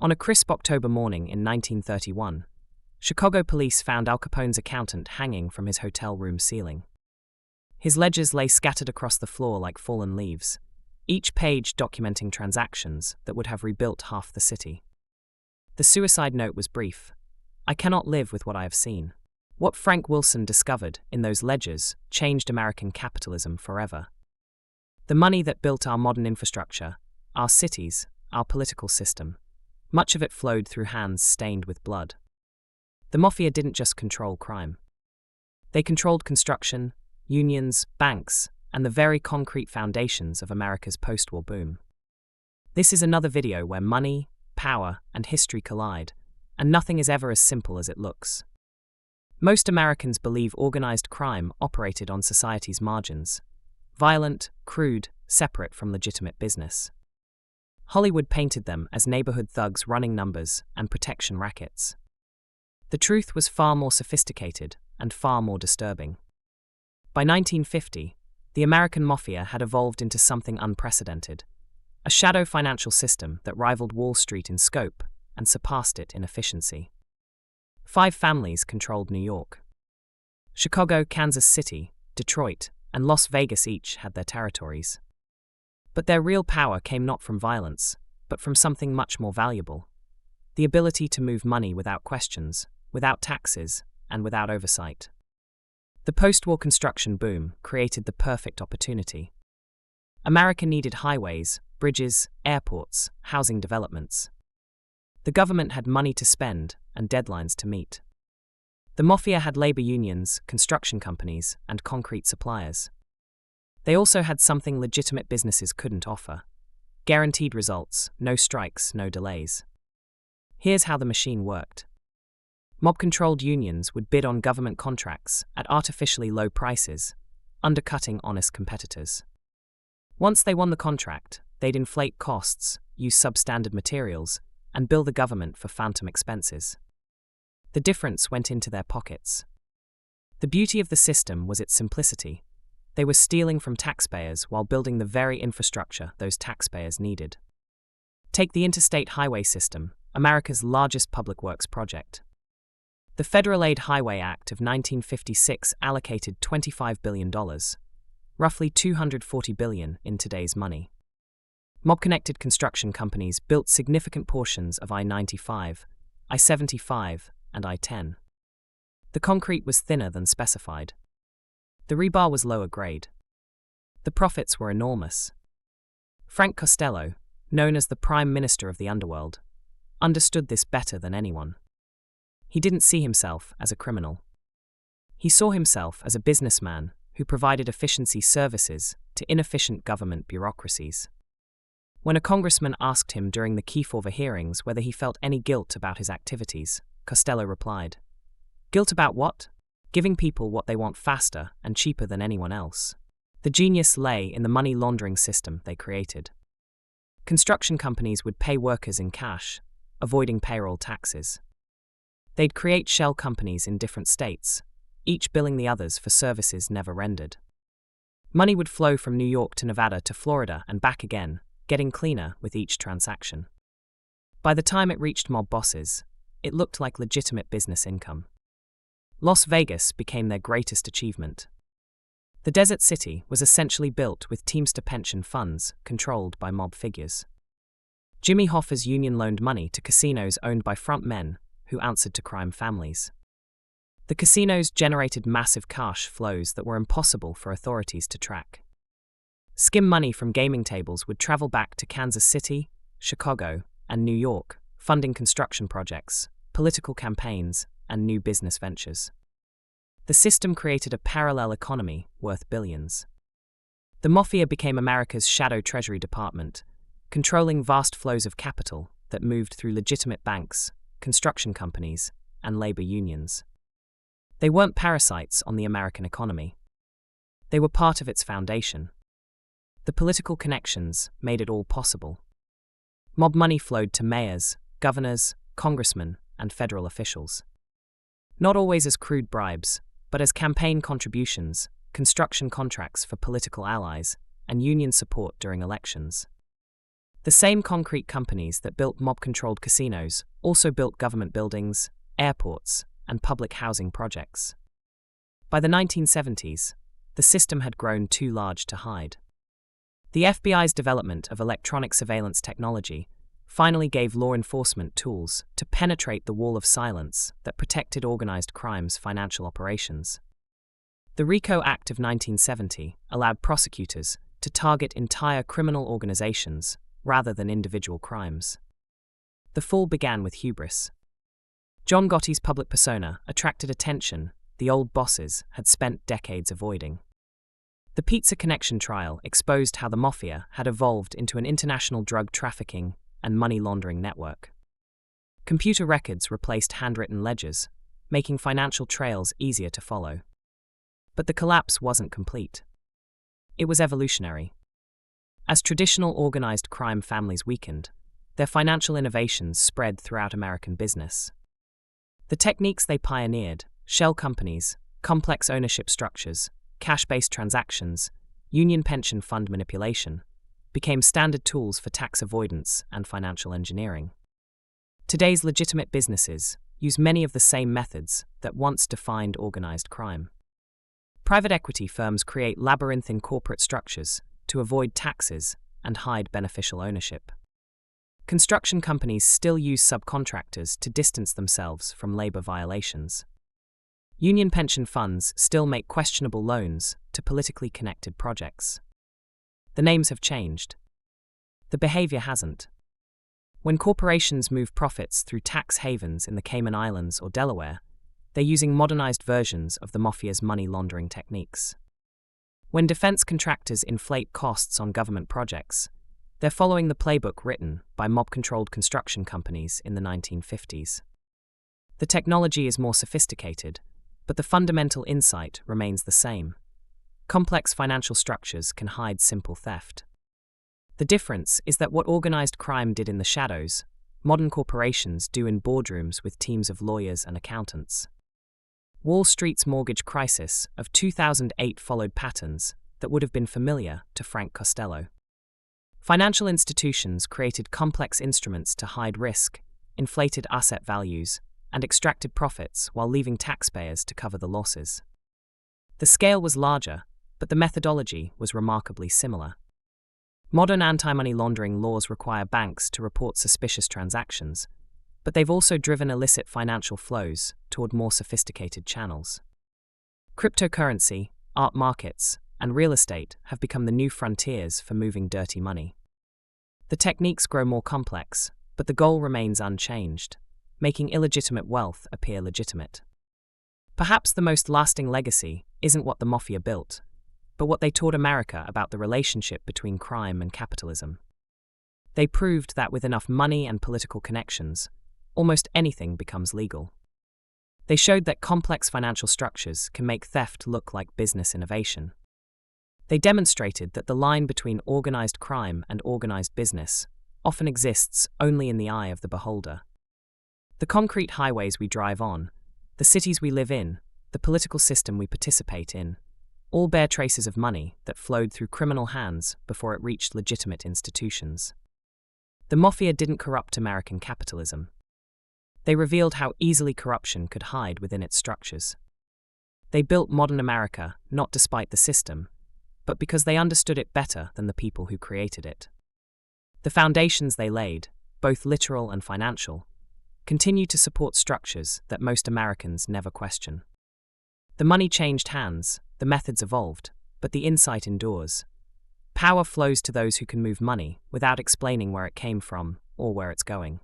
On a crisp October morning in 1931, Chicago police found Al Capone's accountant hanging from his hotel room ceiling. His ledgers lay scattered across the floor like fallen leaves, each page documenting transactions that would have rebuilt half the city. The suicide note was brief. "I cannot live with what I have seen." What Frank Wilson discovered in those ledgers changed American capitalism forever. The money that built our modern infrastructure, our cities, our political system, much of it flowed through hands stained with blood. The Mafia didn't just control crime. They controlled construction, unions, banks, and the very concrete foundations of America's post-war boom. This is another video where money, power, and history collide, and nothing is ever as simple as it looks. Most Americans believe organized crime operated on society's margins, violent, crude, separate from legitimate business. Hollywood painted them as neighborhood thugs running numbers and protection rackets. The truth was far more sophisticated and far more disturbing. By 1950, the American Mafia had evolved into something unprecedented, a shadow financial system that rivaled Wall Street in scope and surpassed it in efficiency. 5 families controlled New York. Chicago, Kansas City, Detroit, and Las Vegas each had their territories. But their real power came not from violence, but from something much more valuable: the ability to move money without questions, without taxes, and without oversight. The post-war construction boom created the perfect opportunity. America needed highways, bridges, airports, housing developments. The government had money to spend and deadlines to meet. The Mafia had labor unions, construction companies, and concrete suppliers. They also had something legitimate businesses couldn't offer: guaranteed results, no strikes, no delays. Here's how the machine worked. Mob-controlled unions would bid on government contracts at artificially low prices, undercutting honest competitors. Once they won the contract, they'd inflate costs, use substandard materials, and bill the government for phantom expenses. The difference went into their pockets. The beauty of the system was its simplicity. They were stealing from taxpayers while building the very infrastructure those taxpayers needed. Take the Interstate Highway System, America's largest public works project. The Federal Aid Highway Act of 1956 allocated $25 billion, roughly $240 billion in today's money. Mob-connected construction companies built significant portions of I-95, I-75, and I-10. The concrete was thinner than specified. The rebar was lower grade. The profits were enormous. Frank Costello, known as the Prime Minister of the Underworld, understood this better than anyone. He didn't see himself as a criminal. He saw himself as a businessman who provided efficiency services to inefficient government bureaucracies. When a congressman asked him during the Kefauver hearings whether he felt any guilt about his activities, Costello replied, "Guilt about what? Giving people what they want faster and cheaper than anyone else." The genius lay in the money laundering system they created. Construction companies would pay workers in cash, avoiding payroll taxes. They'd create shell companies in different states, each billing the others for services never rendered. Money would flow from New York to Nevada to Florida and back again, getting cleaner with each transaction. By the time it reached mob bosses, it looked like legitimate business income. Las Vegas became their greatest achievement. The desert city was essentially built with Teamster pension funds controlled by mob figures. Jimmy Hoffa's union loaned money to casinos owned by front men who answered to crime families. The casinos generated massive cash flows that were impossible for authorities to track. Skim money from gaming tables would travel back to Kansas City, Chicago, and New York, funding construction projects, political campaigns, and new business ventures. The system created a parallel economy worth billions. The Mafia became America's shadow Treasury Department, controlling vast flows of capital that moved through legitimate banks, construction companies, and labor unions. They weren't parasites on the American economy. They were part of its foundation. The political connections made it all possible. Mob money flowed to mayors, governors, congressmen, and federal officials. Not always as crude bribes, but as campaign contributions, construction contracts for political allies, and union support during elections. The same concrete companies that built mob-controlled casinos also built government buildings, airports, and public housing projects. By the 1970s, the system had grown too large to hide. The FBI's development of electronic surveillance technology finally gave law enforcement tools to penetrate the wall of silence that protected organized crime's financial operations. The RICO Act of 1970 allowed prosecutors to target entire criminal organizations rather than individual crimes. The fall began with hubris. John Gotti's public persona attracted attention the old bosses had spent decades avoiding. The Pizza Connection trial exposed how the Mafia had evolved into an international drug trafficking and money laundering network. Computer records replaced handwritten ledgers, making financial trails easier to follow. But the collapse wasn't complete. It was evolutionary. As traditional organized crime families weakened, their financial innovations spread throughout American business. The techniques they pioneered, shell companies, complex ownership structures, cash-based transactions, union pension fund manipulation, became standard tools for tax avoidance and financial engineering. Today's legitimate businesses use many of the same methods that once defined organized crime. Private equity firms create labyrinthine corporate structures to avoid taxes and hide beneficial ownership. Construction companies still use subcontractors to distance themselves from labor violations. Union pension funds still make questionable loans to politically connected projects. The names have changed. The behavior hasn't. When corporations move profits through tax havens in the Cayman Islands or Delaware, they're using modernized versions of the Mafia's money laundering techniques. When defense contractors inflate costs on government projects, they're following the playbook written by mob-controlled construction companies in the 1950s. The technology is more sophisticated, but the fundamental insight remains the same. Complex financial structures can hide simple theft. The difference is that what organized crime did in the shadows, modern corporations do in boardrooms with teams of lawyers and accountants. Wall Street's mortgage crisis of 2008 followed patterns that would have been familiar to Frank Costello. Financial institutions created complex instruments to hide risk, inflated asset values, and extracted profits while leaving taxpayers to cover the losses. The scale was larger, but the methodology was remarkably similar. Modern anti-money laundering laws require banks to report suspicious transactions, but they've also driven illicit financial flows toward more sophisticated channels. Cryptocurrency, art markets, and real estate have become the new frontiers for moving dirty money. The techniques grow more complex, but the goal remains unchanged, making illegitimate wealth appear legitimate. Perhaps the most lasting legacy isn't what the Mafia built, but what they taught America about the relationship between crime and capitalism. They proved that with enough money and political connections, almost anything becomes legal. They showed that complex financial structures can make theft look like business innovation. They demonstrated that the line between organized crime and organized business often exists only in the eye of the beholder. The concrete highways we drive on, the cities we live in, the political system we participate in, all bear traces of money that flowed through criminal hands before it reached legitimate institutions. The Mafia didn't corrupt American capitalism. They revealed how easily corruption could hide within its structures. They built modern America not despite the system, but because they understood it better than the people who created it. The foundations they laid, both literal and financial, continue to support structures that most Americans never question. The money changed hands, the methods evolved, but the insight endures. Power flows to those who can move money without explaining where it came from or where it's going.